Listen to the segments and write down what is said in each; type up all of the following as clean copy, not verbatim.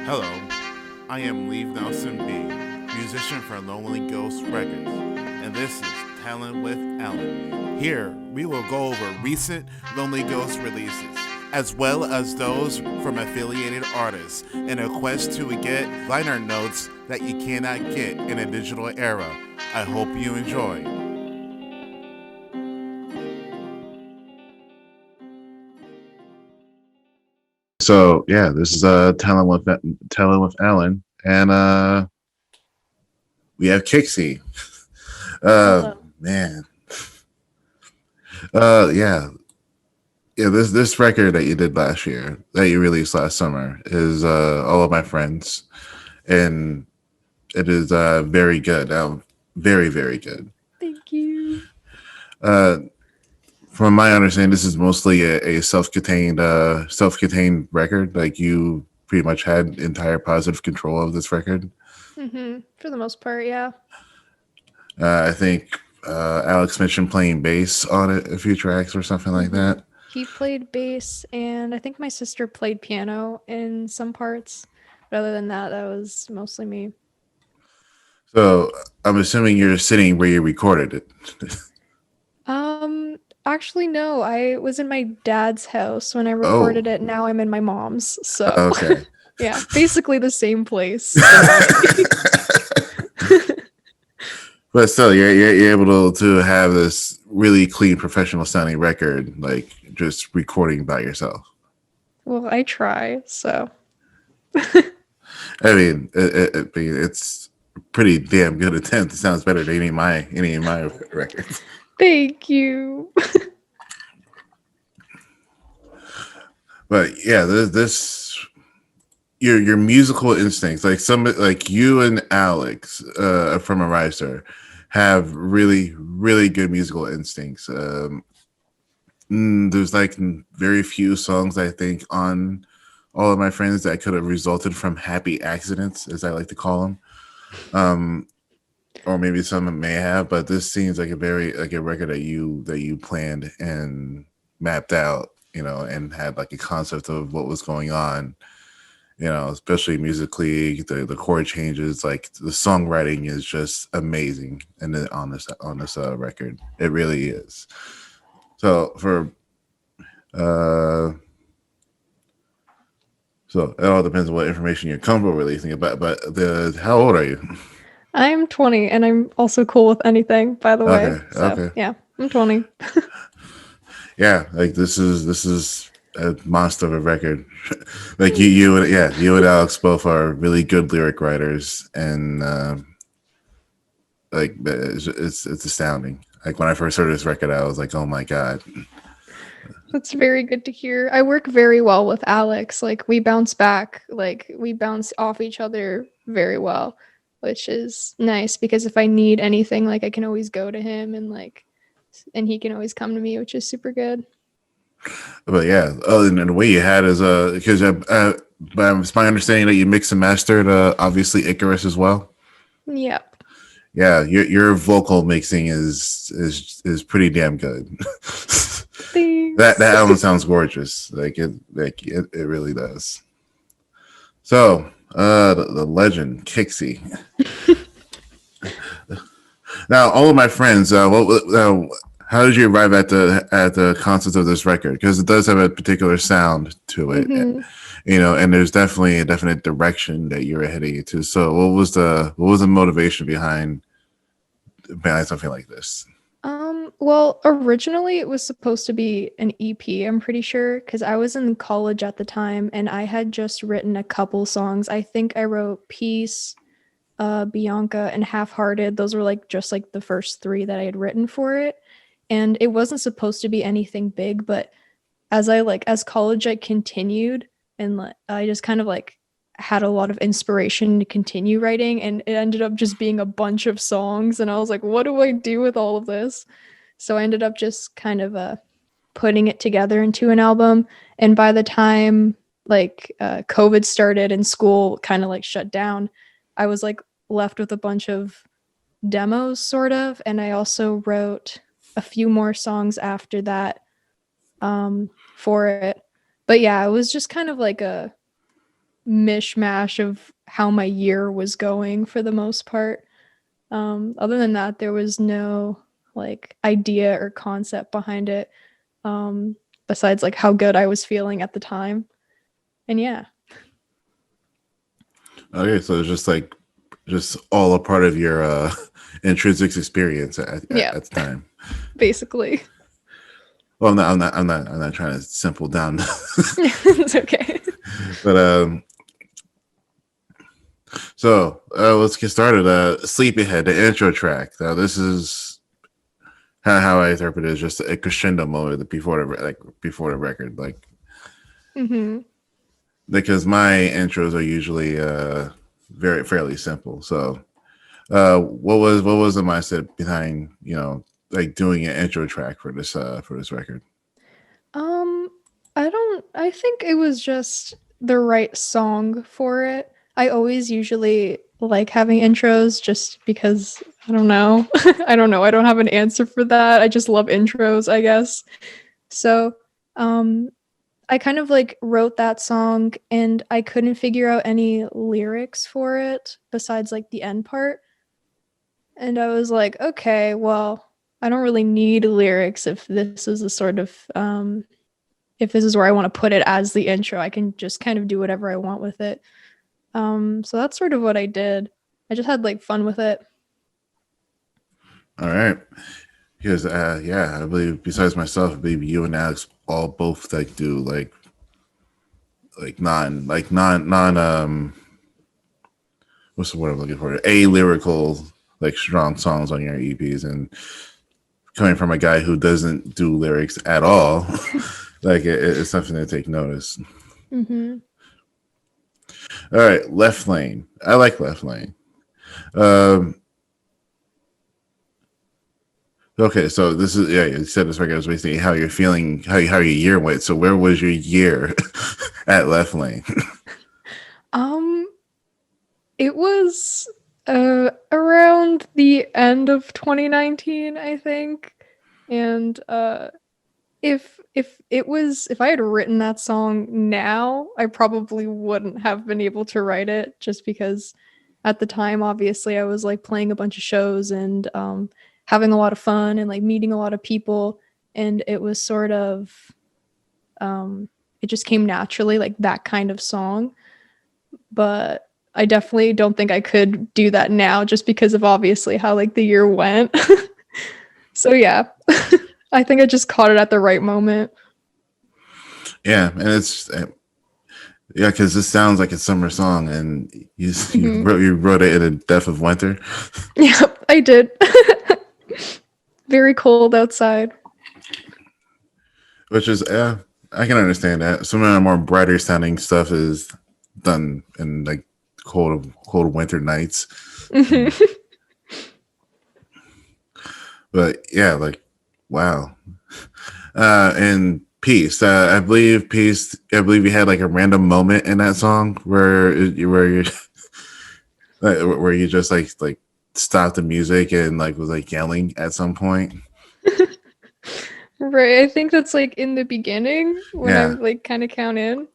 Hello, I am Lee Nelson B, musician for Lonely Ghost Records, and this is Tellin with Alan. Here, we will go over recent Lonely Ghost releases, as well as those from affiliated artists, in a quest to get liner notes that you cannot get in a digital era. I hope you enjoy. So yeah, this is telling with Alan, and we have Kicksie. Hello. Man, yeah, yeah. This record that you did last year, that you released last summer, is all of my friends, and it is very good. Very very good. Thank you. Uh, from my understanding, this is mostly a self-contained record. Like you pretty much had entire positive control of this record. For the most part, yeah. I think Alex mentioned playing bass on it, a few tracks or something like hmm that. He played bass, and I think my sister played piano in some parts. But other than that, that was mostly me. So I'm assuming you're sitting where you recorded it. Actually, no. I was in my dad's house when I Oh, recorded it. Now I'm in my mom's. So, okay. yeah, basically the same place in a way. But still, you're able to have this really clean, professional sounding record, like just recording by yourself. Well, I try. So, I mean, it's a pretty damn good attempt. It sounds better than any of my records. thank you. But yeah, this your musical instincts, like some like you and Alex from Ariser, have really good musical instincts. There's like very few songs I think on all of my friends that could have resulted from happy accidents, as I like to call them. Um, or maybe some may have, but this seems like a record that you planned and mapped out, and had like a concept of what was going on. Especially musically, the chord changes, like the songwriting is just amazing, and on this record, it really is. So uh, so it all depends on what information you're comfortable releasing about. But the how old are you? I'm 20, and I'm also cool with anything, by the way. Okay, So, okay, yeah, I'm 20. yeah. Like this is a monster of a record. Like you and Alex both are really good lyric writers, and like it's astounding. Like when I first heard this record, I was like, oh my god. That's very good to hear. I work very well with Alex. Like we bounce back, like we bounce off each other very well, which is nice because if I need anything, like I can always go to him and he can always come to me, which is super good. But yeah, and the way you had is because it's my understanding that you mixed and mastered obviously Icarus as well. Yep. Yeah, your vocal mixing is pretty damn good. Thanks. That album sounds gorgeous. It really does. So the legend Kicksie. Now all of my friends, how did you arrive at the concept of this record? Because it does have a particular sound to it, hmm and there's definitely a definite direction that you're heading into. So what was the motivation behind something like this? Well, originally it was supposed to be an EP, I'm pretty sure, because I was in college at the time and I had just written a couple songs. I think I wrote Peace, Bianca, and Halfhearted. Those were like just like the first three that I had written for it. And it wasn't supposed to be anything big, but as college I continued and I just kind of like had a lot of inspiration to continue writing and it ended up just being a bunch of songs and I was like, what do I do with all of this? So I ended up just kind of putting it together into an album. And by the time COVID started and school kind of like shut down, I was like left with a bunch of demos, sort of. And I also wrote a few more songs after that for it. But yeah, it was just kind of like mishmash of how my year was going for the most part. Other than that, there was no like idea or concept behind it, besides like how good I was feeling at the time. And yeah, Okay, so it's just like just all a part of your intrinsic experience yeah, at the time. basically. Well, I'm not trying to simple down, It's okay. but so let's get started. Sleepyhead, the intro track. Now, this is how I interpret it is just a crescendo moment before the record, like Mm-hmm. because my intros are usually very fairly simple. So, what was the mindset behind like doing an intro track for this record? Um, I think it was just the right song for it. I always usually like having intros just because I don't know. I don't know. I don't have an answer for that. I just love intros, I guess. So, um, I kind of like wrote that song and I couldn't figure out any lyrics for it besides like the end part. And I was like, okay, well, I don't really need lyrics if this is a sort of if this is where I want to put it as the intro. I can just kind of do whatever I want with it. So that's sort of what I did. I just had like fun with it. All right, because yeah, I believe besides myself, I believe you and Alex all both like do like non what's the word I'm looking for? A lyrical like strong songs on your EPs, and coming from a guy who doesn't do lyrics at all, like it's something to take notice. Mm-hmm. All right, Left Lane. I like Left Lane. Um, okay, so this is yeah. You said this record was basically how you're feeling, how your year went. So where was your year at Left Lane? Um, it was around the end of 2019, I think. And if I had written that song now, I probably wouldn't have been able to write it just because at the time obviously I was like playing a bunch of shows and having a lot of fun and like meeting a lot of people, and it was sort of it just came naturally like that kind of song. But I definitely don't think I could do that now just because of obviously how like the year went. So yeah. I think I just caught it at the right moment. Yeah, and it's yeah, because this sounds like a summer song, and Mhm. you wrote it in the depth of winter, Yep, I did. Very cold outside. which is yeah, I can understand that. Some of the more brighter sounding stuff is done in like cold winter nights. Mhm. But yeah, like wow. And Peace. I believe you had like a random moment in that song where you where you just like stopped the music and like was like yelling at some point. Right, I think that's like in the beginning when I Yeah, like kind of count in.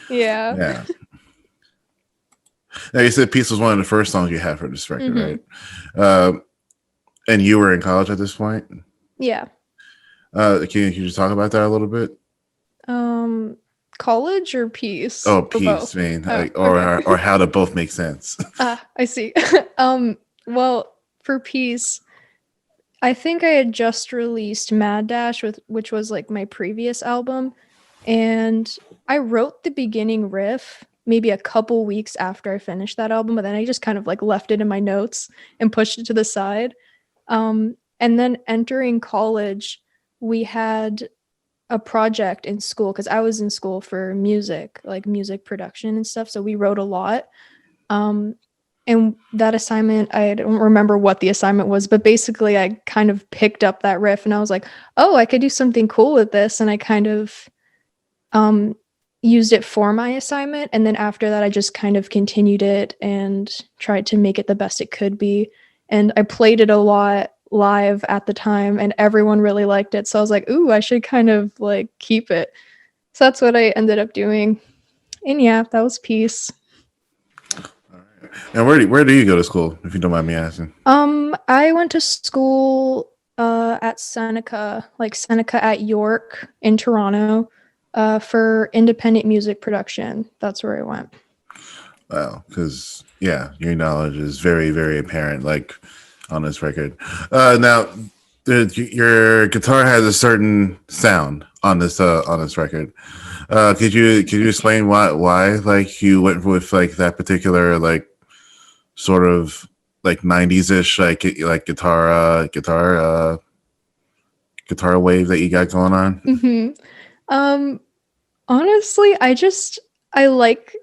Yeah. yeah. Now you said Peace was one of the first songs you had for this record, Hmm. right? Um, and you were in college at this point. Yeah. Can you just talk about that a little bit? Um, College or peace Oh, or Peace, both? man, Oh, like, okay. or how to both make sense. Ah, I see. Well, for peace, I think I had just released Mad Dash with which was like my previous album, and I wrote the beginning riff maybe a couple weeks after I finished that album, but then I just kind of like left it in my notes and pushed it to the side. And then entering college, we had a project in school because I was in school for music, like music production and stuff. So we wrote a lot. Um, and that assignment, I don't remember what the assignment was, but basically I kind of picked up that riff and I was like, oh, I could do something cool with this. And I kind of um, used it for my assignment. And then after that, I just kind of continued it and tried to make it the best it could be. And I played it a lot live at the time, and everyone really liked it. So I was like, ooh, I should kind of like keep it. So that's what I ended up doing. And yeah, that was Peace. And where do you go to school, if you don't mind me asking? I went to school at Seneca, like Seneca at York in Toronto, for independent music production. That's where I went. Wow, because yeah, your knowledge is very, very apparent. Like on this record. Now, your guitar has a certain sound on this record. Could you explain why like you went with like that particular like sort of like 90s ish like guitar wave that you got going on? Hmm. Um, Honestly, I like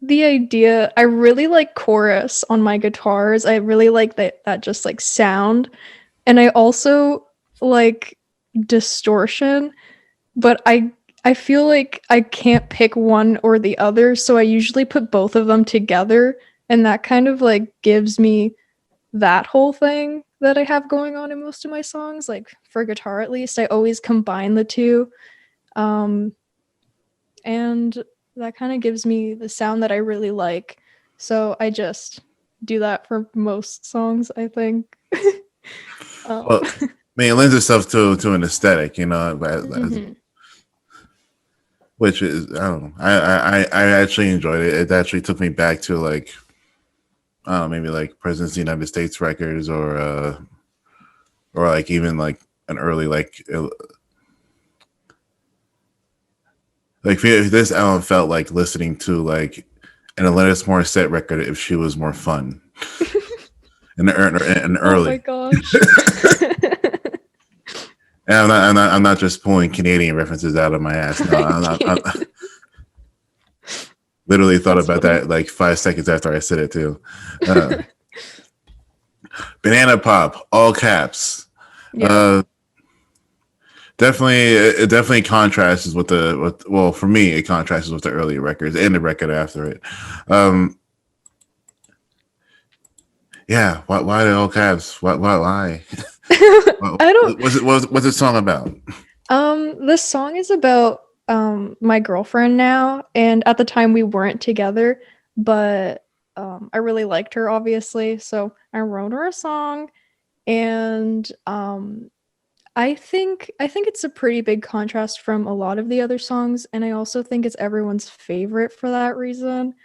the idea. I really like chorus on my guitars. I really like that just like sound. And I also like distortion, but I feel like I can't pick one or the other, so I usually put both of them together, and that kind of like gives me that whole thing that I have going on in most of my songs. Like for guitar at least, I always combine the two. Um and that kind of gives me the sound that I really like. So I just do that for most songs, I think. um, Well, I mean, it lends itself to an aesthetic, you know, mhm. which is I don't know. I actually enjoyed it. It actually took me back to like I don't know, maybe like Presidents of the United States records or like even like an early like if this album felt like listening to like an Alanis Morissette record if she was more fun and Oh my early. gosh. And I'm not just pulling Canadian references out of my ass. No, I I'm not. can't. Literally thought That's about funny. that like 5 seconds after I said it too. Uh, Banana Pop, all caps. Yep. Uh, it definitely contrasts with well for me it contrasts with the earlier records and the record after it. Um, yeah, why the all caps? Why? I don't What's the song about? This song is about my girlfriend now, and at the time we weren't together, but I really liked her obviously, so I wrote her a song. And I think it's a pretty big contrast from a lot of the other songs, and I also think it's everyone's favorite for that reason.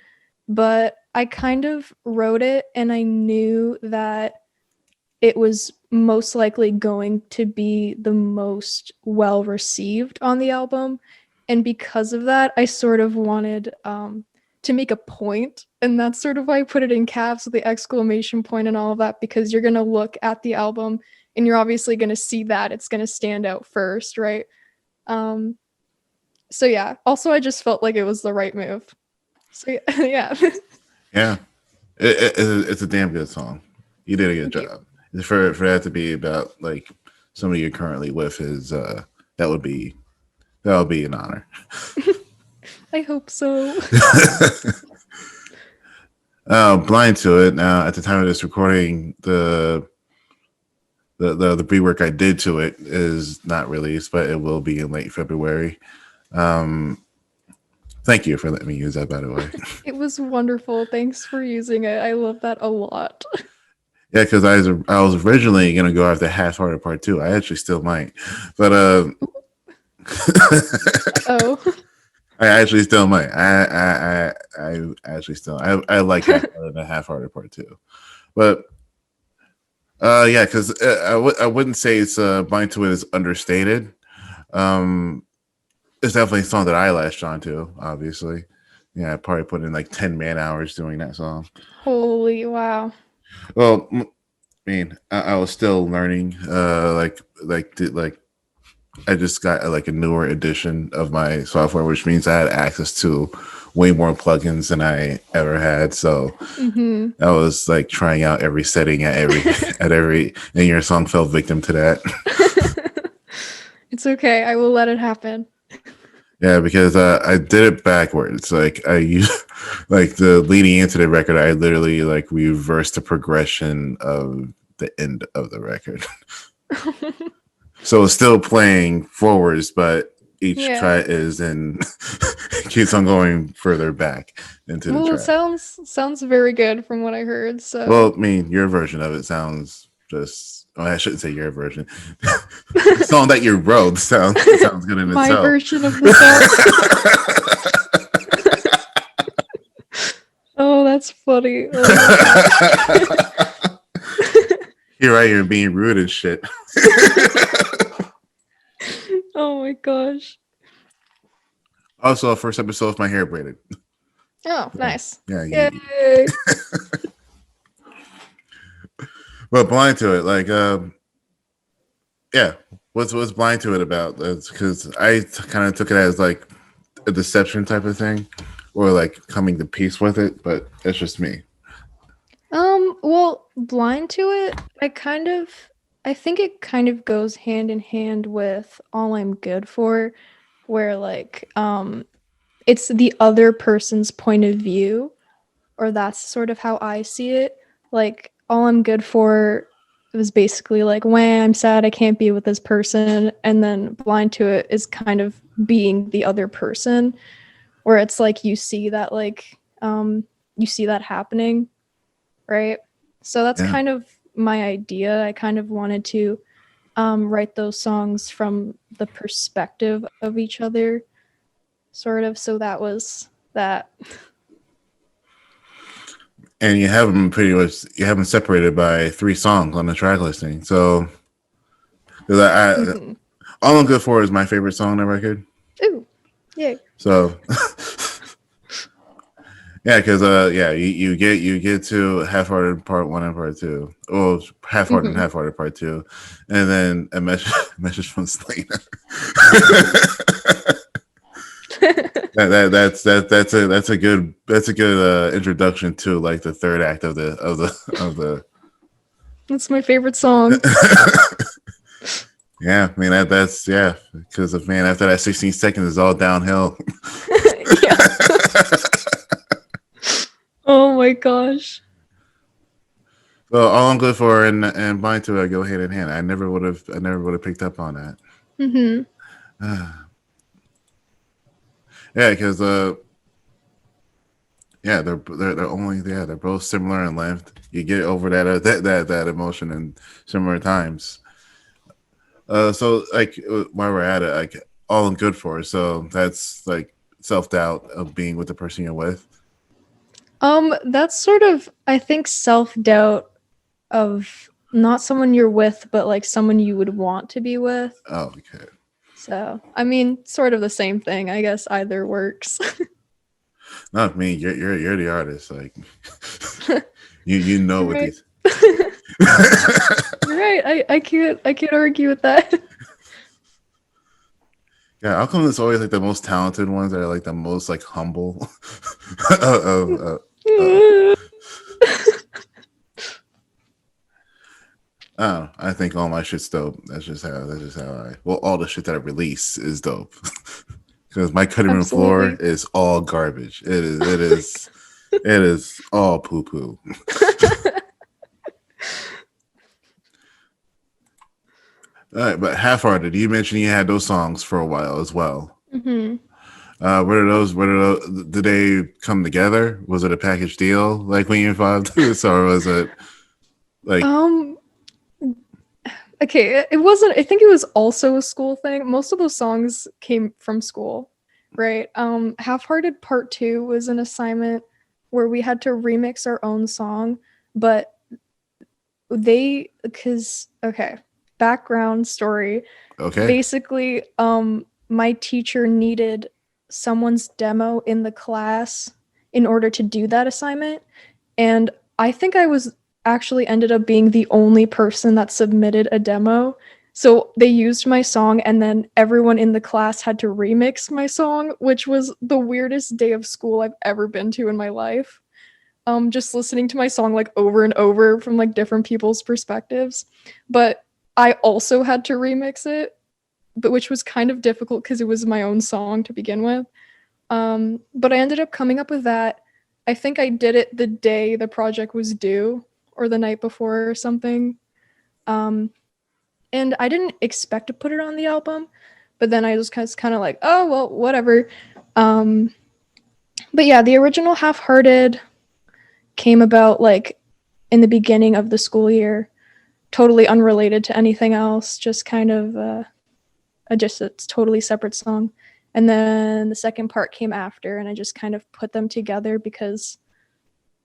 But I kind of wrote it and I knew that it was most likely going to be the most well received on the album. And because of that, I sort of wanted to make a point. And that's sort of why I put it in caps with the exclamation point and all of that, because you're going to look at the album and you're obviously going to see that it's going to stand out first, right? Um, so yeah, also I just felt like it was the right move. So yeah. Yeah, it's a damn good song. You did a good Thank you. job. For that to be about like somebody you're currently with is that would be that would be an honor. I hope so. Blind to it now. At the time of this recording, the pre-work I did to it is not released, but it will be in late February. Um, Thank you for letting me use that, by the way. It was wonderful. Thanks for using it. I love that a lot. Yeah, because I was originally gonna go after Half-Hearted Part Two. I actually still might, but Oh. I actually still might. I actually still I like Half-Hearted than Half-Hearted Part Two, but yeah, because I wouldn't say it's Blind to It is understated. Um, it's definitely a song that I latched onto. Obviously, yeah, I probably put in like 10 man hours doing that song. Holy wow. Well, I mean, I was still learning. Like I just got like a newer edition of my software, which means I had access to way more plugins than I ever had. So Mhm. I was like trying out every setting at every at every, and your song fell victim to that. It's okay. I will let it happen. Yeah, because I did it backwards. Like I used like the leading into the record, I literally like reversed the progression of the end of the record. So it's still playing forwards, but each Yeah. cut is and keeps on going further back into the Well, it track. sounds very good from what I heard. Well, So I mean, your version of it sounds just. Well, I shouldn't say your version. The song that you wrote sounds good in my itself. version of the song. Oh, that's funny. Oh my Here I am being rude and shit. oh my gosh. Also, first episode with my hair braided. Oh, So, nice. yeah, Yay. but blind to it, like, yeah. What's blind to it about? That's because I kind of took it as like a deception type of thing, or like coming to peace with it. But that's just me. Well, blind to it, I think it kind of goes hand in hand with all I'm good for, where like it's the other person's point of view, or that's sort of how I see it. Like all I'm good for was basically like, when I'm sad I can't be with this person, and then blind to it is kind of being the other person, where it's like you see that happening, right? So that's Yeah. kind of my idea. I kind of wanted to write those songs from the perspective of each other, sort of. So that was that. And you have them separated by 3 songs on the track listing. So, 'cause Mhm. all I'm good for is my favorite song on the record. Ooh, yay. So, yeah, because yeah, you get to half-hearted part 1 and part 2. Well, half-hearted and Hmm. half-hearted part 2, and then a message message from Slater. That's a good introduction to like the third act of the. That's my favorite song. Yeah, I mean that's yeah, because of man after that 16 seconds is all downhill. Yeah. Oh my gosh. So all I'm good for and blind to it go hand in hand. I never would have picked up on that. Hmm. Yeah, because yeah, they're only yeah they're both similar in length. You get over that emotion in similar times. So like while we're at it, like all I'm good for. So that's like self doubt of being with the person you're with. That's sort of, I think, self-doubt of not someone you're with, but like someone you would want to be with. Oh, okay. So, I mean, sort of the same thing. I guess either works. Not me. You're the artist. Like you know You're what right. these. You're right. I can't argue with that. Yeah, how come it's always like the most talented ones that are like the most like humble? uh, uh, oh, I think all my shit's dope. That's just how I. Well, all the shit that I release is dope. Because my cutting room floor Absolutely. is all garbage. It is all poo poo. All right, but half-hearted. You mentioned you had those songs for a while as well. Hmm. Where are those? Where are those? Did they come together? Was it a package deal like when you involved this, or was it like Um, okay, it wasn't, I think it was also a school thing. Most of those songs came from school, right? Half-Hearted Part 2 was an assignment where we had to remix our own song, but because okay, background story. okay? Basically, my teacher needed someone's demo in the class in order to do that assignment, and I think I was actually ended up being the only person that submitted a demo. So they used my song, and then everyone in the class had to remix my song, which was the weirdest day of school I've ever been to in my life. Just listening to my song like over and over from like different people's perspectives. But I also had to remix it, but which was kind of difficult because it was my own song to begin with. But I ended up coming up with that. I think I did it the day the project was due or the night before or something. Um, and I didn't expect to put it on the album, but then I was kind of like, oh well, whatever. Um, but yeah, the original Halfhearted came about like in the beginning of the school year, totally unrelated to anything else, just kind of just a totally separate song. And then the second part came after, and I just kind of put them together because,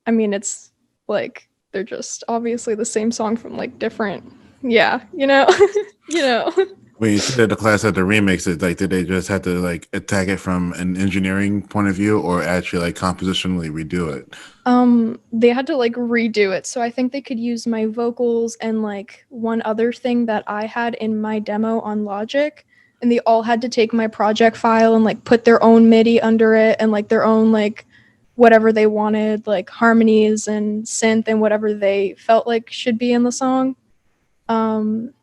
I mean, it's like they're just obviously the same song from like different, yeah, you know, you know. When you said that the class had to remix it, like did they just have to like attack it from an engineering point of view, or actually like compositionally redo it? They had to like redo it, so I think they could use my vocals and like one other thing that I had in my demo on Logic, and they all had to take my project file and like put their own MIDI under it and like their own like whatever they wanted, like harmonies and synth and whatever they felt like should be in the song. Um,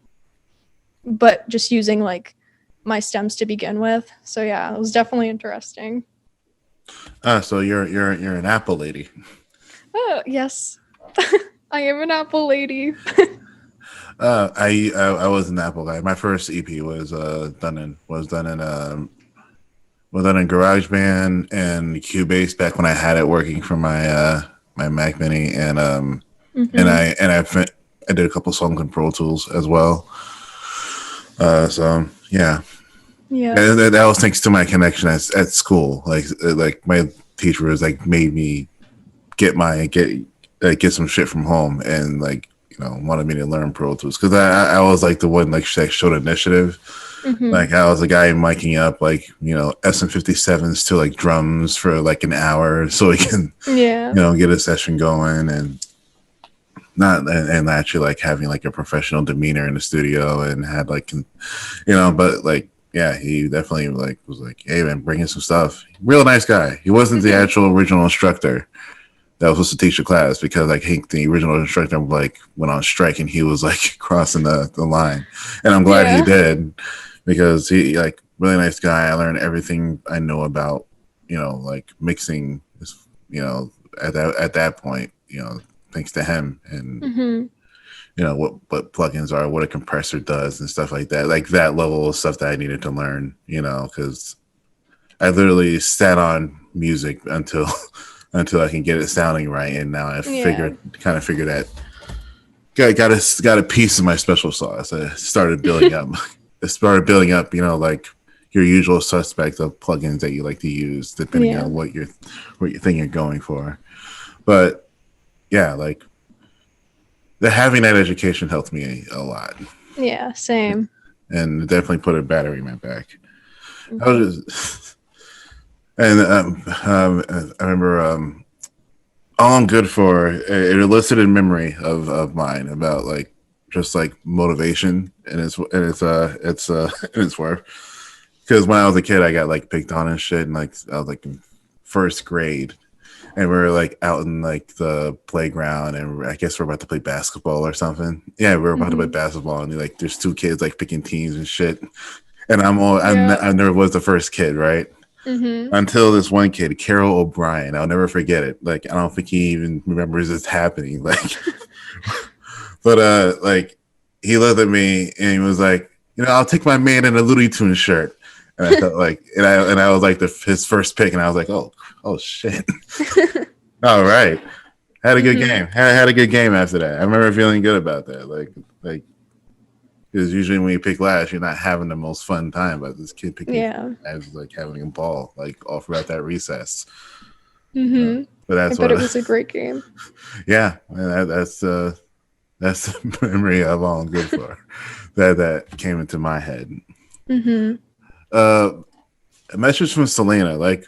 but just using like my stems to begin with. So yeah, it was definitely interesting. So you're an Apple lady. Oh, yes. I am an Apple lady. I was an Apple guy. My first EP was done in GarageBand and Cubase back when I had it working for my Mac Mini, I did a couple songs in Pro Tools as well. So yeah, Yeah. that was thanks to my connection at school. Like my teacher was like made me get some shit from home, and like wanted me to learn Pro Tools because I was like the one like showed initiative. Mm-hmm. Like I was the guy miking up like SM57s to like drums for like an hour so he can Yeah. get a session going, and not and actually like having like a professional demeanor in the studio, and had like but like yeah, he definitely like was like, hey man, bring in some stuff. Real nice guy. He wasn't the actual original instructor that was supposed to teach the class, because like the original instructor like went on strike and he was like crossing the line, and I'm glad he did, because he like really nice guy. I learned everything I know about like mixing, at that point, thanks to him, and Mm-hmm. what plugins are, what a compressor does, and stuff like that. Like that level of stuff that I needed to learn, because I literally sat on music until until I can get it sounding right, and now I figured that got a piece of my special sauce. I started building up. Like your usual suspect of plugins that you like to use, depending on what you think you're going for. But yeah, like having that education helped me a lot. Yeah, same. And definitely put a battery in my back. Mm-hmm. I was just, and I remember all I'm good for, it elicited memory of mine about like just like motivation and its worth. Because when I was a kid, I got like picked on and shit, and like I was like in first grade, and we were like out in like the playground, and I guess we're about to play basketball or something. Yeah, we were about to play basketball, and like there's two kids like picking teams and shit, and I never was the first kid, right? Mm-hmm. Until this one kid, Carol O'Brien, I'll never forget it. Like I don't think he even remembers this happening. Like, but like he looked at me and he was like, I'll take my man in a Looney Tunes shirt. And I felt like, and I was like his first pick, and I was like, oh shit. All right, had a good game. Had a good game after that. I remember feeling good about that. Like because usually when you pick last, you're not having the most fun time. But this kid picking, I was like having a ball, like all throughout that recess. Mm-hmm. But I bet it was a great game. Yeah, that's the memory of all I'm good for. that came into my head. Mm-hmm. A message from Selena, like.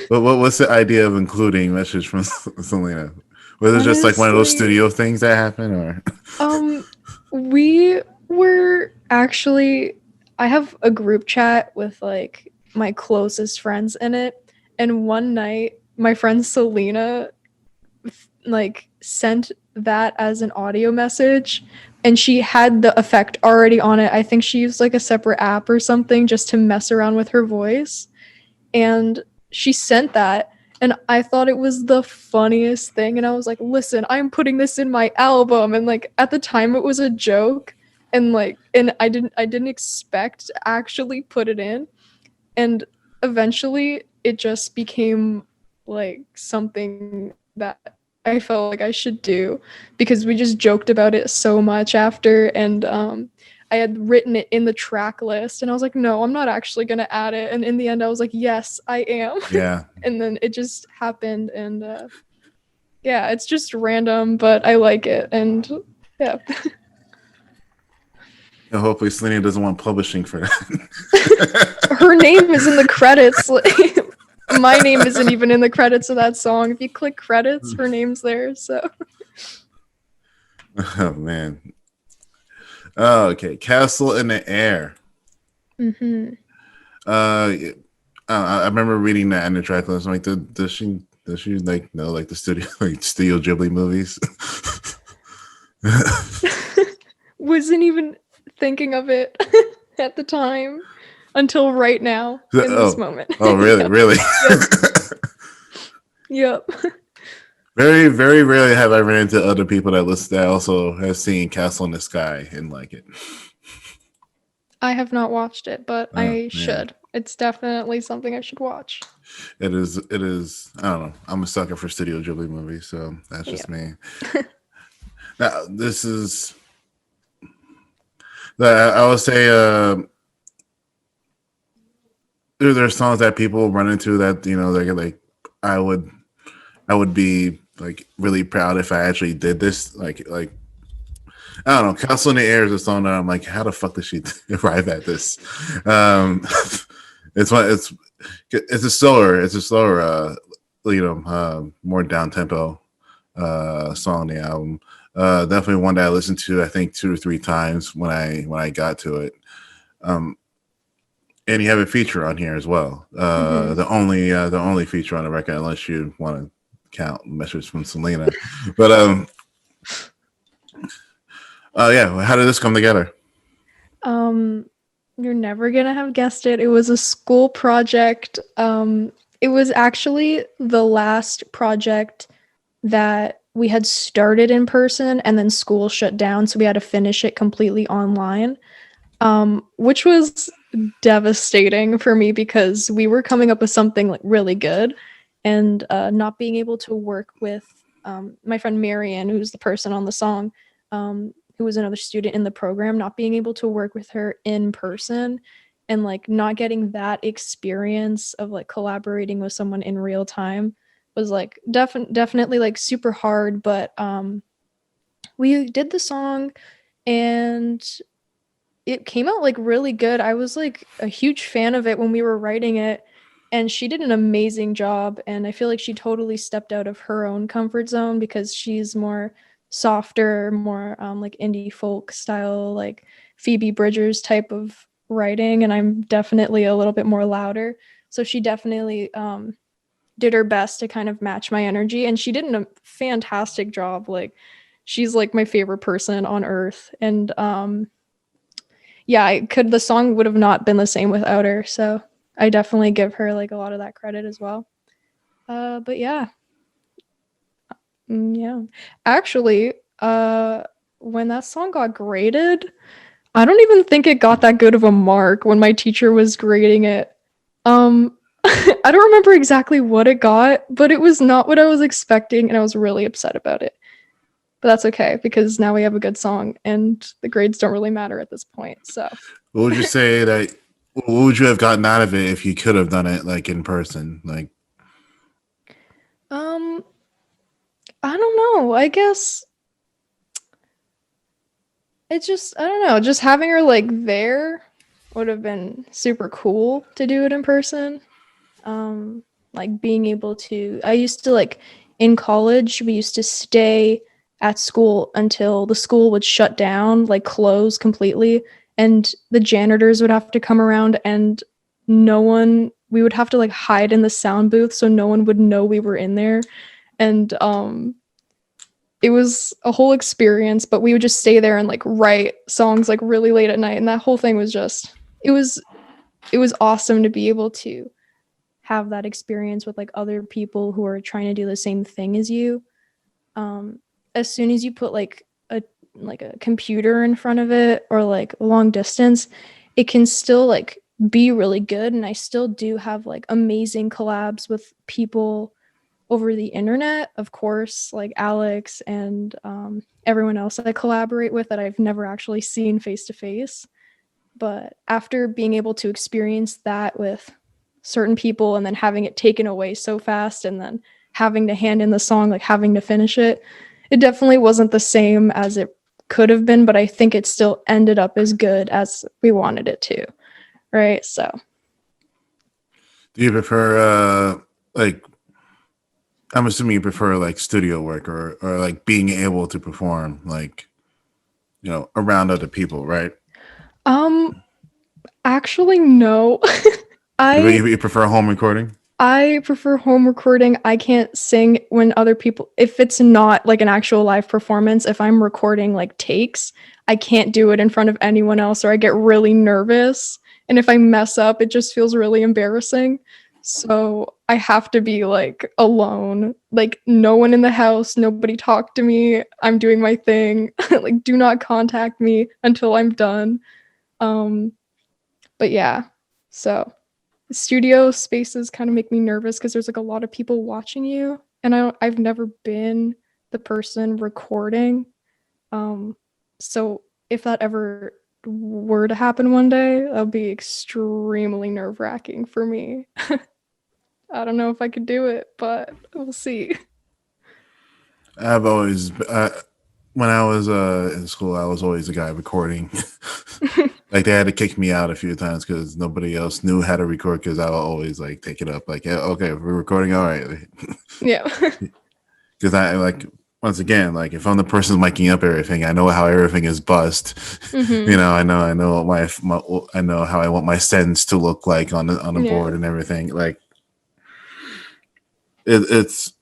But what's the idea of including message from Selena? Was it just like one of those studio things that happen, or? We were actually, I have a group chat with like my closest friends in it, and one night my friend Selena like sent that as an audio message, and she had the effect already on it. I think she used like a separate app or something just to mess around with her voice, and she sent that, And I thought it was the funniest thing. And I was like, listen, I'm putting this in my album. And like at the time it was a joke. And like and I didn't expect to actually put it in. And eventually it just became like something that I felt like I should do because we just joked about it so much after. And I had written it in the track list and I was like, no, I'm not actually going to add it. And in the end I was like, yes, I am. Yeah. And then it just happened. And yeah, it's just random, but I like it. And yeah. And hopefully Selena doesn't want publishing for that. Her name is in the credits. My name isn't even in the credits of that song. If you click credits, her name's there. So Oh man. Oh, okay. Castle in the Air. mm-hmm. Yeah. I remember reading that in the track list. I'm like, does she like know like the Studio Ghibli movies? Wasn't even thinking of it at the time until right now in this moment. Oh, really? Yep. Really? Yep. Very, very rarely have I run into other people that also have seen Castle in the Sky and like it. I have not watched it, but Oh, I should. It's definitely something I should watch. It is. I don't know. I'm a sucker for Studio Ghibli movies, so that's just me. Now, this is. I would say there are songs that people run into that like I would be like really proud if I actually did this. Like I don't know. Castle in the Air is a song that I'm like, how the fuck did she arrive at this? It's a slower more down tempo song on the album. Definitely one that I listened to I think 2 or 3 times when I got to it. And you have a feature on here as well. The only feature on the record, unless you want to count Message from Selena. But yeah, how did this come together? You're never gonna have guessed it. It was a school project. It was actually the last project that we had started in person and then school shut down, so we had to finish it completely online. Which was devastating for me because we were coming up with something like really good, and not being able to work with my friend Marion, who's the person on the song, who was another student in the program, not being able to work with her in person and like not getting that experience of like collaborating with someone in real time was like definitely like super hard. But we did the song and it came out like really good. I was like a huge fan of it when we were writing it, and she did an amazing job. And I feel like she totally stepped out of her own comfort zone because she's more softer, more like indie folk style, like Phoebe Bridgers type of writing, and I'm definitely a little bit more louder. So she definitely did her best to kind of match my energy, and she did a fantastic job. Like she's like my favorite person on earth. And yeah, the song would have not been the same without her. So I definitely give her like a lot of that credit as well. But yeah. Yeah. Actually, when that song got graded, I don't even think it got that good of a mark when my teacher was grading it. I don't remember exactly what it got, but it was not what I was expecting, and I was really upset about it. But that's okay because now we have a good song and the grades don't really matter at this point. So What would you say that? What would you have gotten out of it if you could have done it like in person? Like, I don't know. I guess it's just I don't know. Just having her like there would have been super cool to do it in person. Like being able to. I used to like in college. We used to stay at school until the school would shut down, like close completely, and the janitors would have to come around, and no one. We would have to like hide in the sound booth so no one would know we were in there, and it was a whole experience, but we would just stay there and like write songs like really late at night, and that whole thing was just it was awesome to be able to have that experience with like other people who are trying to do the same thing as you. As soon as you put like a computer in front of it or like long distance, it can still like be really good. And I still do have like amazing collabs with people over the internet, of course, like Alex and everyone else that I collaborate with that I've never actually seen face to face. But after being able to experience that with certain people and then having it taken away so fast and then having to hand in the song, like having to finish it, it definitely wasn't the same as it could have been, but I think it still ended up as good as we wanted it to. Right. So, Do you prefer like I'm assuming you prefer like studio work or like being able to perform like around other people, right? um, actually, no. You, I you prefer home recording? I prefer home recording. I can't sing when other people, if it's not like an actual live performance, if I'm recording like takes, I can't do it in front of anyone else or I get really nervous. And if I mess up, it just feels really embarrassing. So I have to be like alone, like no one in the house, nobody talk to me. I'm doing my thing. Like do not contact me until I'm done. Um, but yeah, so studio spaces kind of make me nervous because there's like a lot of people watching you, and I've never been the person recording. Um, so if that ever were to happen one day, that'll be extremely nerve wracking for me. I don't know if I could do it, but we'll see. I've always when I was in school, I was always the guy recording. Like they had to kick me out a few times because nobody else knew how to record because I would always like take it up like, yeah, okay, we're recording, all right. Yeah. Because I like once again, like if I'm the person miking up everything, I know how everything is buzzed. Mm-hmm. I know my I know how I want my sentence to look like on the Yeah. board and everything. Like it's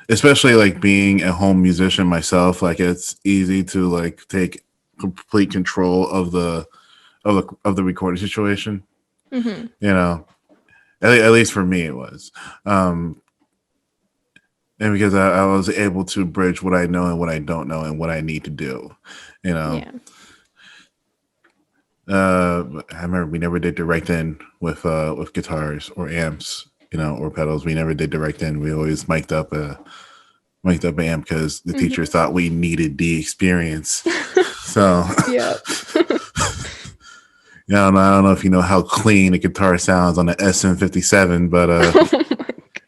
especially like being a home musician myself. Like it's easy to like take complete control of the recording situation. Mm-hmm. You know, at least for me it was. And because I was able to bridge what I know and what I don't know and what I need to do, you know. Yeah. I remember we never did direct in with guitars or amps, or pedals. We never did direct in. We always mic'd up an amp because the teachers Mm-hmm. thought we needed the experience. So Yeah. yeah, I don't know if you know how clean a guitar sounds on the SM57, but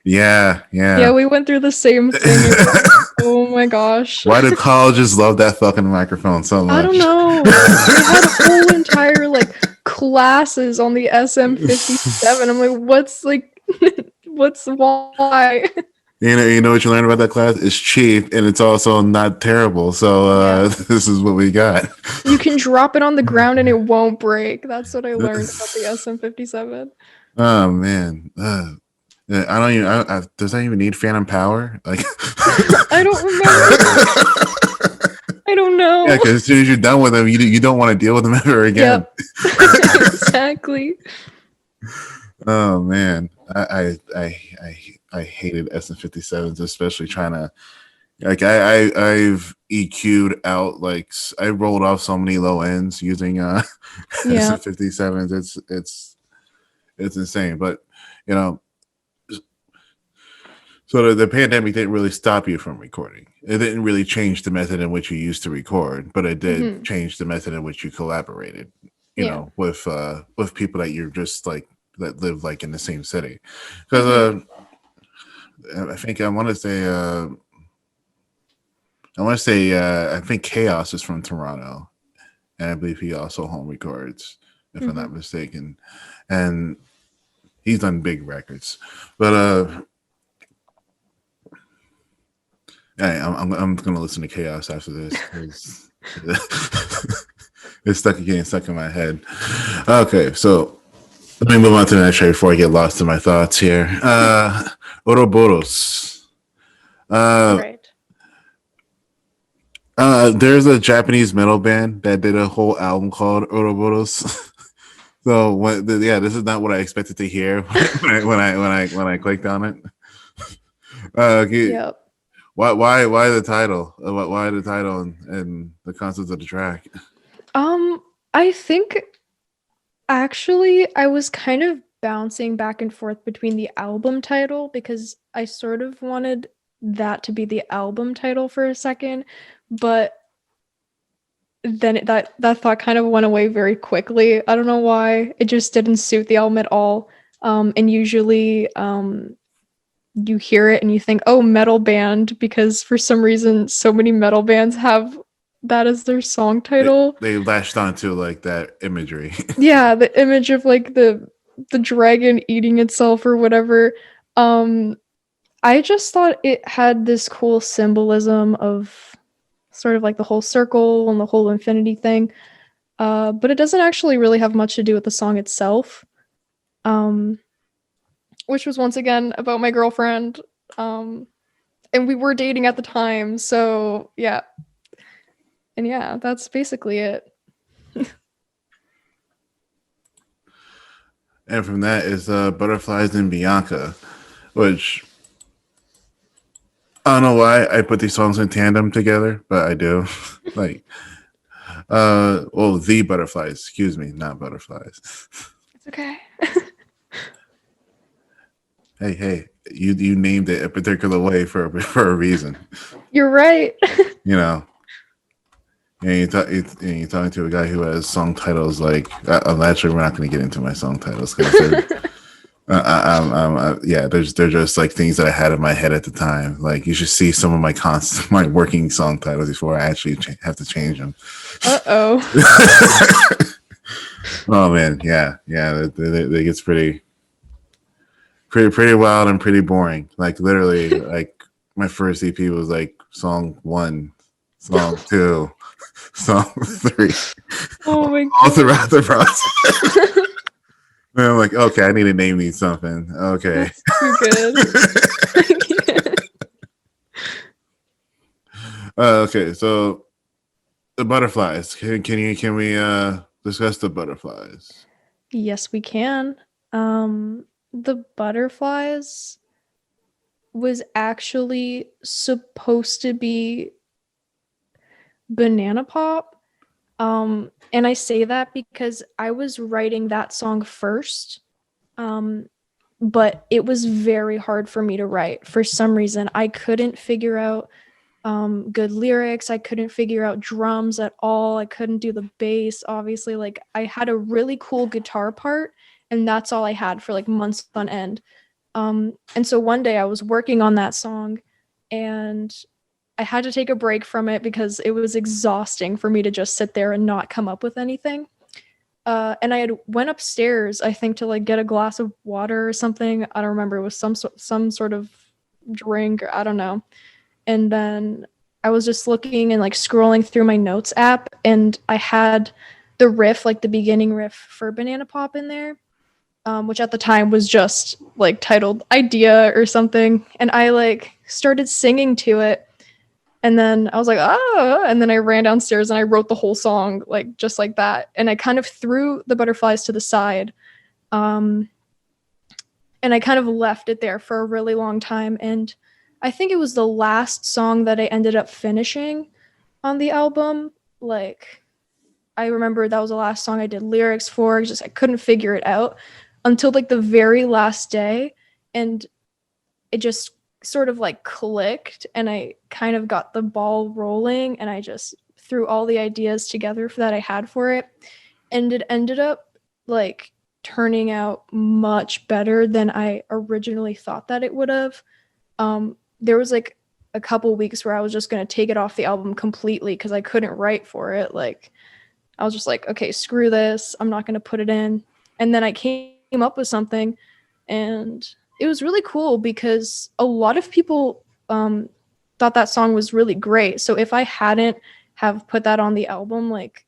yeah, Yeah, yeah. we went through the same thing. Oh my gosh. Why do colleges love that fucking microphone so I don't much? know. They had whole entire like classes on the SM57. I'm like, what's like, what's why? You know what you learn about that class? It's cheap and it's also not terrible. So Yeah. this is what we got. You can drop it on the ground and it won't break. That's what I learned about the SM57. Oh man, I don't even. Does that even need phantom power? Like, I don't remember. I don't yeah, know. because as soon as you're done with them, you don't want to deal with them ever again. Yep. Exactly. Oh man, I hated SM57s, especially trying to like I've EQ'd out like I rolled off so many low ends using Yeah. SM57s. It's insane, but you know. So the pandemic didn't really stop you from recording. It didn't really change the method in which you used to record, but it did Hmm. change the method in which you collaborated. Yeah. With people that you're just like that live like in the same city. Because Hmm. I think I think Chaos is from Toronto, and I believe he also home records, if I'm not Hmm. mistaken, and he's done big records. But hey, I'm gonna listen to Chaos after this. It's getting stuck in my head. Okay, so let me move on to the next track before I get lost in my thoughts here. Ouroboros. Uh, Right. there's a Japanese metal band that did a whole album called Ouroboros. So what? Yeah, this is not what I expected to hear when I clicked on it. Okay, Yep. why the title? Why the title and the concept of the track? Um, I think actually I was kind of bouncing back and forth between the album title because I sort of wanted that to be the album title for a second, but then that thought kind of went away very quickly. I don't know why. It just didn't suit the album at all. And usually you hear it and you think, "Oh, metal band," because for some reason so many metal bands have that as their song They, title. they latched onto like that imagery. Yeah, the image of like the dragon eating itself or whatever. Um I just thought it had this cool symbolism of sort of like the whole circle and the whole infinity thing. But it doesn't actually really have much to do with the song itself. Um which was once again about my girlfriend. Um and we were dating at the time, so yeah. And yeah, that's basically it. And from that is Butterflies and Bianca, which I don't know why I put these songs in tandem together, but I do. Like, well, the Butterflies, excuse me, not Butterflies. It's okay. Hey, you named it a particular way for a reason, You're right. you know. And you're talking to a guy who has song titles like. I'm actually we're not going to get into my song titles because yeah, they're just like things that I had in my head at the time. Like you should see some of my my working song titles before I actually have to change them. Uh-oh. Oh man, yeah, it gets pretty wild and pretty boring. Like literally, like my first EP was like song one, song two, song three, Oh my all god. throughout the process. And I'm like, okay, I need to name these something. Okay. That's too good. Okay, so the butterflies. Can we discuss the butterflies? Yes, we can. The butterflies was actually supposed to be Banana Pop. And I say that because I was writing that song first. Um, but it was very hard for me to write. For some reason, I couldn't figure out good lyrics. I couldn't figure out drums at all. I couldn't do the bass, obviously. Like, I had a really cool guitar part, and that's all I had for like months on end. And so one day I was working on that song, and I had to take a break from it because it was exhausting for me to just sit there and not come up with anything. And I had went upstairs, I think, to like get a glass of water or something. I don't remember. It was some sort of drink, or I don't know. And then I was just looking and like scrolling through my notes app, and I had the riff, like the beginning riff for Banana Pop in there, which at the time was just like titled Idea or something. And I like started singing to it. And then I was like, oh, and then I ran downstairs and I wrote the whole song like just like that. And I kind of threw the butterflies to the side. Um, and I kind of left it there for a really long time. And I think it was the last song that I ended up finishing on the album. Like, I remember that was the last song I did lyrics for. Just I couldn't figure it out until like the very last day, and it just sort of like clicked, and I kind of got the ball rolling, and I just threw all the ideas together that I had for it, and it ended up like turning out much better than I originally thought that it would have. There was like a couple weeks where I was just going to take it off the album completely because I couldn't write for it. Like, I was just like, okay, screw this. I'm not going to put it in. And then I came up with something, and it was really cool because a lot of people thought that song was really great. So if I hadn't have put that on the album, like,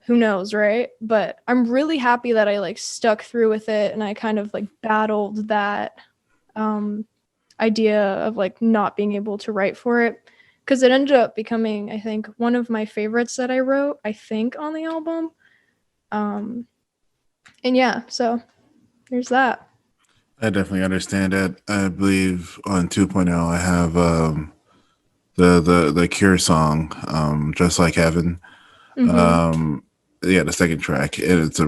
who knows, right? But I'm really happy that I like stuck through with it, and I kind of like battled that um, idea of like not being able to write for it, because it ended up becoming, I think, one of my favorites that I wrote, I think, on the album. Um, And yeah, so there's that. I definitely understand that. I believe on 2.0, I have the Cure song, "Just Like Heaven." Mm-hmm. Um, yeah, the second track. It's a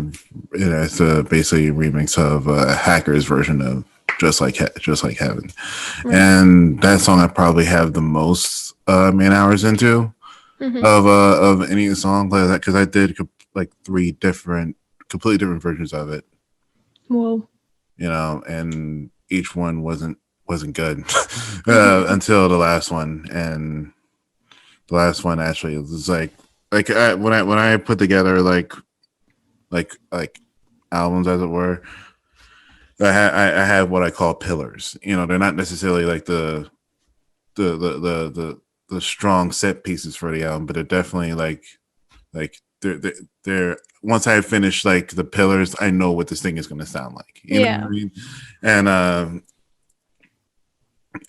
basically a remix of a Hacker's version of Just Like Heaven, Right. and that song I probably have the most man hours into Mm-hmm. of any song like that, because I did like three different, completely different versions of it, Well. and each one wasn't good Mm-hmm. until the last one, and the last one actually was like when I put together like albums, as it were. I have what I call pillars. They're not necessarily like the the strong set pieces for the album, but they're definitely like they're once I finish like the pillars, I know what this thing is going to sound like. You know what I Yeah. mean?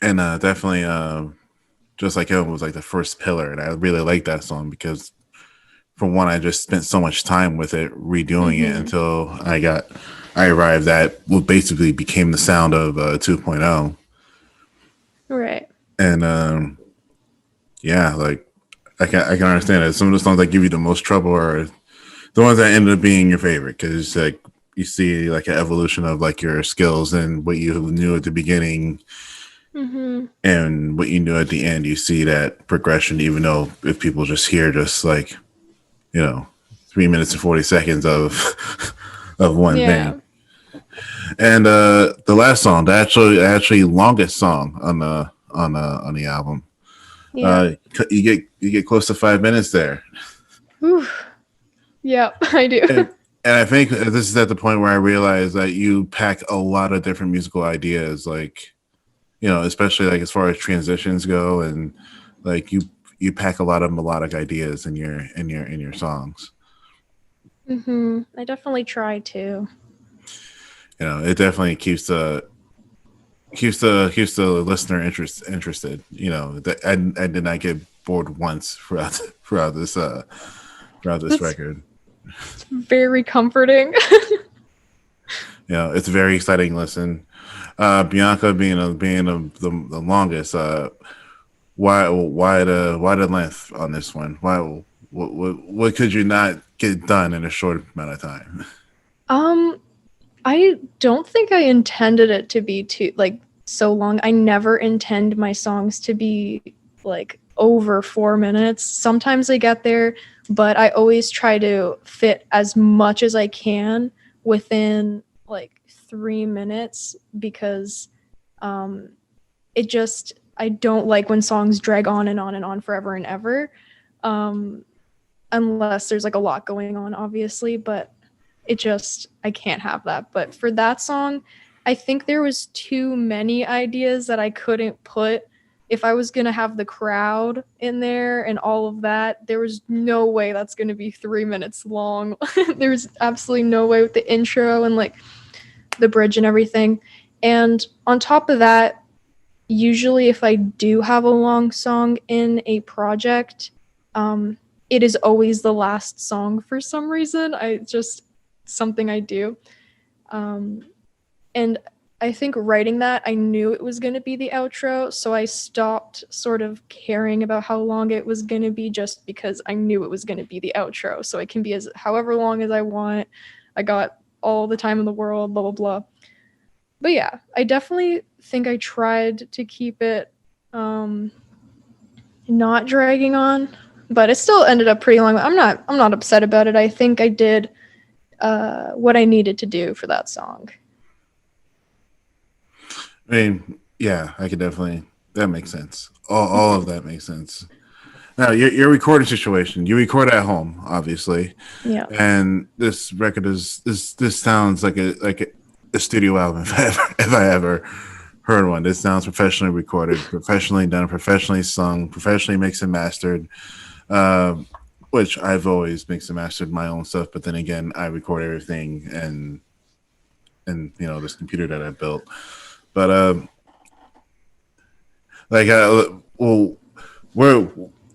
And definitely just like it was like the first pillar, and I really like that song because for one, I just spent so much time with it, redoing it Mm-hmm. until I arrived at what basically became the sound of 2.0. Right. And yeah, like I can understand it. Some of the songs that give you the most trouble are the ones that ended up being your favorite, because like you see like an evolution of like your skills and what you knew at the beginning Mm-hmm. and what you knew at the end. You see that progression, even though if people just hear just like, you know 3 minutes and 40 seconds of of one thing. Yeah. And the last song, the actually longest song on the album, Yeah. you get close to 5 minutes there. Whew. Yep, I do. And I think this is at the point where I realized that you pack a lot of different musical ideas, like, especially like as far as transitions go, and like you pack a lot of melodic ideas in your songs. Mm-hmm. I definitely try to. It definitely keeps the listener interested. I did not get bored once throughout this That's record. very comforting. It's a very exciting listen. Bianca the longest. Why the length on this one? Why what could you not get done in a short amount of time? um, I don't think I intended it to be too like so long. I never intend my songs to be like over 4 minutes. Sometimes I get there, but I always try to fit as much as I can within like 3 minutes because um it just I don't like when songs drag on and on and on forever and ever. Um unless there's like a lot going on, obviously, but I can't have that. But for that song, I think there was too many ideas that I couldn't put. If I was gonna have the crowd in there and all of that, there was no way that's gonna be 3 minutes long. There's absolutely no way with the intro and like the bridge and everything. And on top of that, usually if I do have a long song in a project, um, it is always the last song for some reason. I just something I do. Um, and I think writing that, I knew it was going to be the outro, so I stopped sort of caring about how long it was going to be just because I knew it was going to be the outro. So it can be as however long as I want. I got all the time in the world, blah blah blah. But yeah, I definitely think I tried to keep it not dragging on, but it still ended up pretty long. I'm not upset about it. I think I did what I needed to do for that song. I mean, yeah, I could definitely. That makes sense. All of that makes sense. Now, your recording situation. You record at home, obviously, Yeah. and this record this sounds like a studio album if I ever heard one. This sounds professionally recorded, professionally done, professionally sung, professionally mixed and mastered. Um, which I've always mixed and mastered my own stuff, but then again, I record everything and this computer that I built. But like, well, where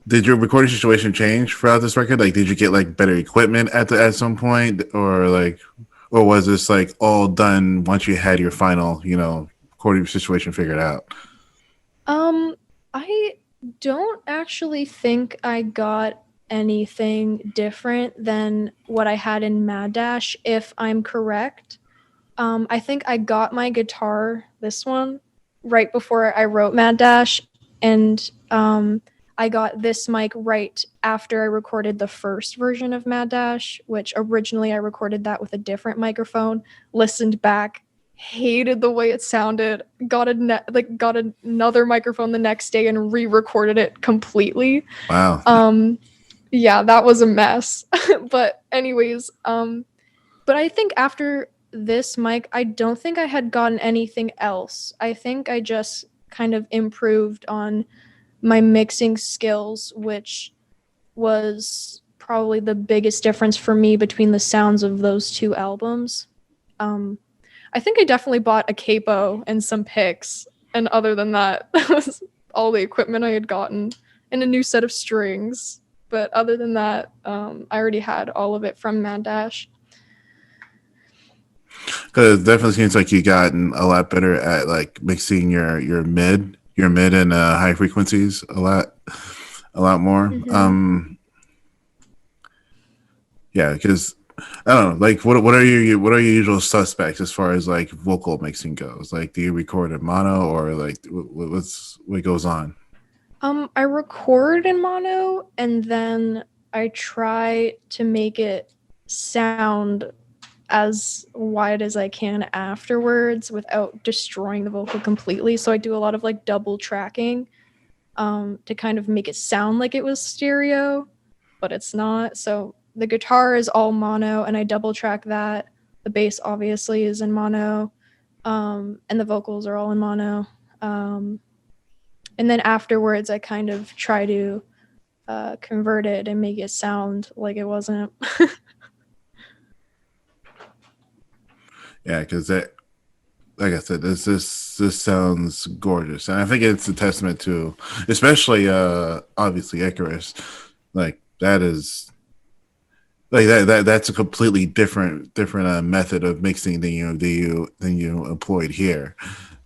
did your recording situation change throughout this record? Like, did you get like better equipment at some point, or like or was this like all done once you had your final, recording situation figured out? Um, I don't actually think I got anything different than what I had in Mad Dash, if I'm correct. I think I got my guitar, this one, right before I wrote Mad Dash, and I got this mic right after I recorded the first version of Mad Dash, which originally I recorded that with a different microphone, listened back, hated the way it sounded, got another microphone the next day and re-recorded it completely. Wow. Um, yeah, that was a mess. But anyways, but I think after this mic, I don't think I had gotten anything else. I think I just kind of improved on my mixing skills, which was probably the biggest difference for me between the sounds of those two albums. Um, I think I definitely bought a capo and some picks, and other than that, that was all the equipment I had gotten, and a new set of strings. But other than that, I already had all of it from Mad Dash. Because it definitely seems like you gotten a lot better at like mixing your mid and high frequencies a lot more. Mm-hmm. Yeah, because I don't know, like what are your usual suspects as far as like vocal mixing goes? Like, do you record in mono or like what goes on? I record in mono and then I try to make it sound as wide as I can afterwards without destroying the vocal completely. So I do a lot of like double tracking to kind of make it sound like it was stereo, but it's not. So the guitar is all mono and I double track that. The bass obviously is in mono, and the vocals are all in mono. Um, and then afterwards, I kind of try to convert it and make it sound like it wasn't. Yeah, because that, like I said, this sounds gorgeous, and I think it's a testament to, especially obviously Icarus. Like that is like that's a completely different method of mixing than you employed here,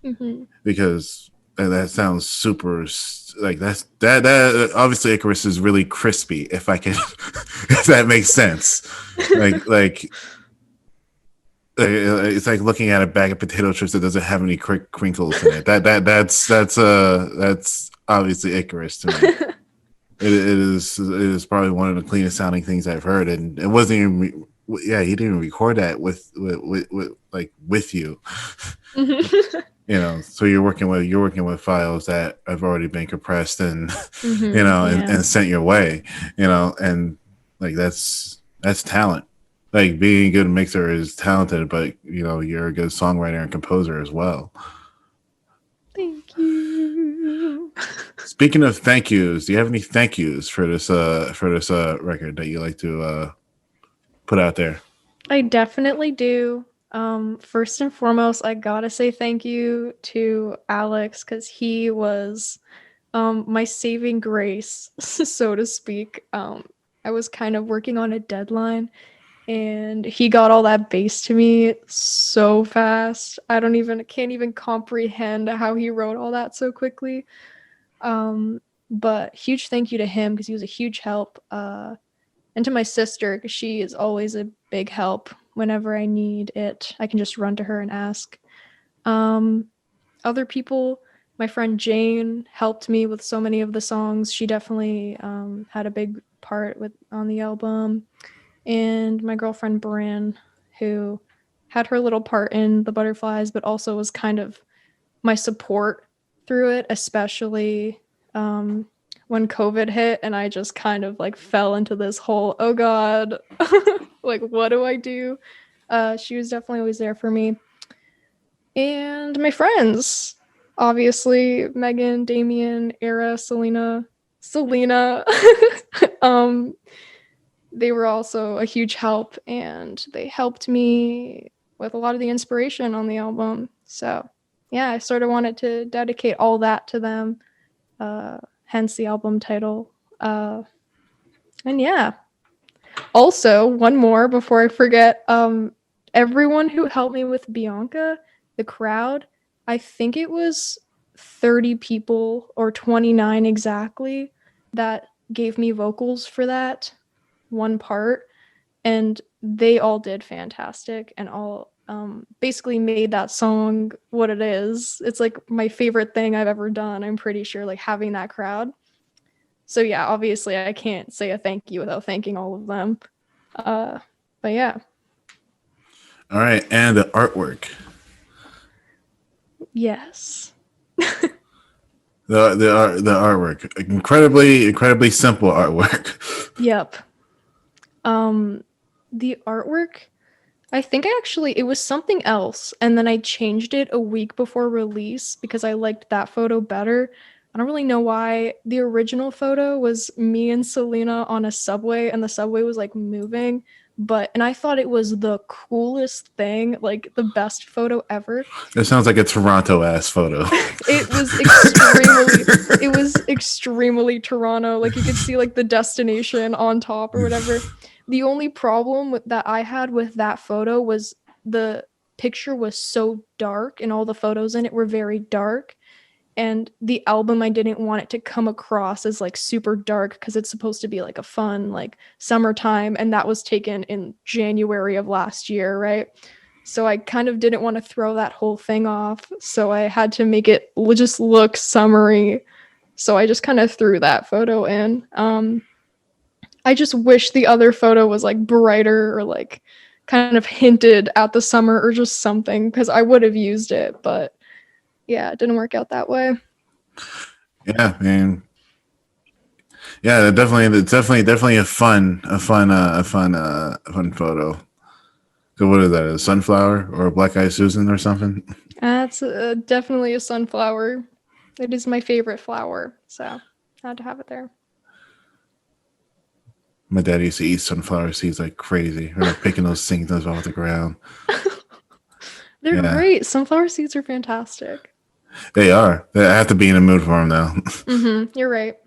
Mm-hmm. because that sounds super like that obviously Icarus is really crispy, if I can if that makes sense. Like it's like looking at a bag of potato chips that doesn't have any crinkles in it. That's obviously Icarus to me. It is probably one of the cleanest sounding things I've heard, and it wasn't even. Yeah, he didn't even record that with you. Mm-hmm. So you're working with files that have already been compressed and and, Yeah. and sent your way. And like that's talent. Like, being a good mixer is talented, but you're a good songwriter and composer as well. Thank you. Speaking of thank yous, do you have any thank yous for this record that you like to put out there? I definitely do. First and foremost, I gotta say thank you to Alex because he was my saving grace, so to speak. I was kind of working on a deadline and he got all that bass to me so fast. Can't even comprehend how he wrote all that so quickly. But huge thank you to him because he was a huge help. And to my sister because she is always a big help whenever I need it. I can just run to her and ask. Um, Other people, my friend Jane helped me with so many of the songs. She definitely had a big part with on the album, and my girlfriend Bryn, who had her little part in the Butterflies, but also was kind of my support through it, especially um, when COVID hit, and I just kind of like fell into this whole oh god, like what do I do? She was definitely always there for me, and my friends, obviously Megan, Damien, Era, Selena. um, they were also a huge help, and they helped me with a lot of the inspiration on the album. So, yeah, I sort of wanted to dedicate all that to them, hence the album title. And yeah, also one more before I forget. everyone who helped me with Bianca, the crowd, I think it was 30 people or 29 exactly that gave me vocals for that one part, and they all did fantastic and all basically made that song what it is. It's like my favorite thing I've ever done, I'm pretty sure, like having that crowd. So yeah, obviously I can't say a thank you without thanking all of them. But yeah. All right, and the artwork. Yes. The artwork, incredibly simple artwork. Yep. The artwork, I think it was something else, and then I changed it a week before release because I liked that photo better. I don't really know why. The original photo was me and Selena on a subway, and the subway was like moving, and I thought it was the coolest thing, like the best photo ever. It sounds like a Toronto ass photo. It was extremely Toronto. Like you could see like the destination on top or whatever. The only problem that I had with that photo was the picture was so dark and all the photos in it were very dark. And the album, I didn't want it to come across as like super dark because it's supposed to be like a fun, like summertime. And that was taken in January of last year, right? So I kind of didn't want to throw that whole thing off. So I had to make it just look summery. So I just kind of threw that photo in. I just wish the other photo was like brighter or like kind of hinted at the summer or just something because I would have used it, but yeah, it didn't work out that way. Yeah, man. Yeah, definitely a fun photo. So what is that? A sunflower or a black eyed Susan or something? That's definitely a sunflower. It is my favorite flower, so I had to have it there. My dad used to eat sunflower seeds like crazy. Or like picking those things off the ground. They're great. Sunflower seeds are fantastic. They are. I have to be in the mood for them now. You're right.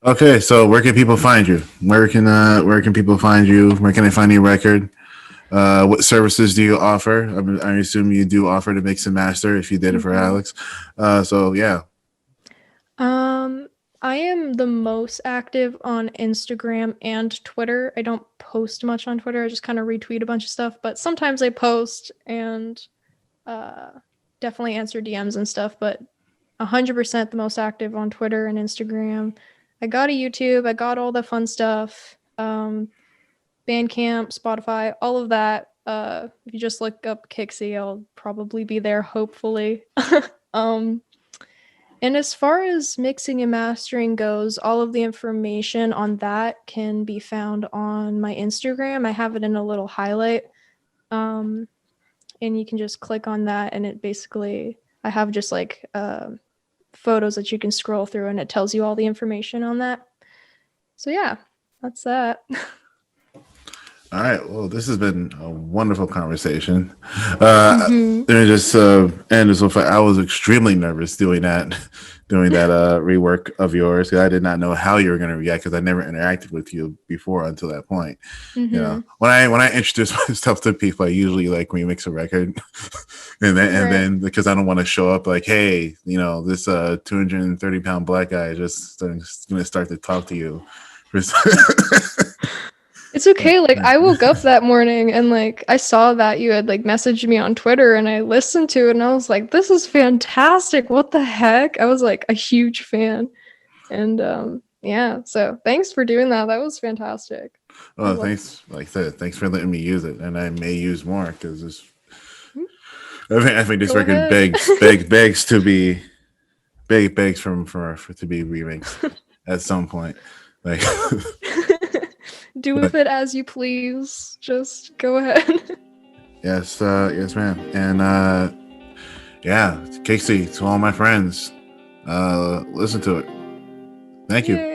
Okay, so where can people find you? Where can people find you? Where can they find your record? What services do you offer? I assume you do offer to mix and master if you did it for Alex. So yeah. I am the most active on Instagram and Twitter. I don't post much on Twitter. I just kind of retweet a bunch of stuff, but sometimes I post and definitely answer DMs and stuff, but 100% the most active on Twitter and Instagram. I got a YouTube. I got all the fun stuff. Bandcamp, Spotify, all of that. If you just look up Kicksie, I'll probably be there, hopefully. And as far as mixing and mastering goes, all of the information on that can be found on my Instagram. I have it in a little highlight. And you can just click on that, and it basically, I have just like photos that you can scroll through, and it tells you all the information on that. So yeah, that's that. All right. Well, this has been a wonderful conversation. Let me just end this off. I was extremely nervous doing that rework of yours because I did not know how you were going to react because I never interacted with you before until that point. You know, when I introduce myself to people, I usually like remix a record, and then because I don't want to show up like, hey, you know, this 230-pound black guy is just going to start to talk to you. It's okay. Like I woke up that morning and like I saw that you had like messaged me on Twitter, and I listened to it and I was like, this is fantastic. What the heck? I was like a huge fan. And yeah, so thanks for doing that. That was fantastic. Oh, thanks. Like I said, thanks for letting me use it, and I may use more because this. I think this record begs to be begs for to be remixed at some point. Like. Do with it as you please. Just go ahead. Yes, yes, ma'am. And yeah, Kicksie, to all my friends, listen to it. Thank you.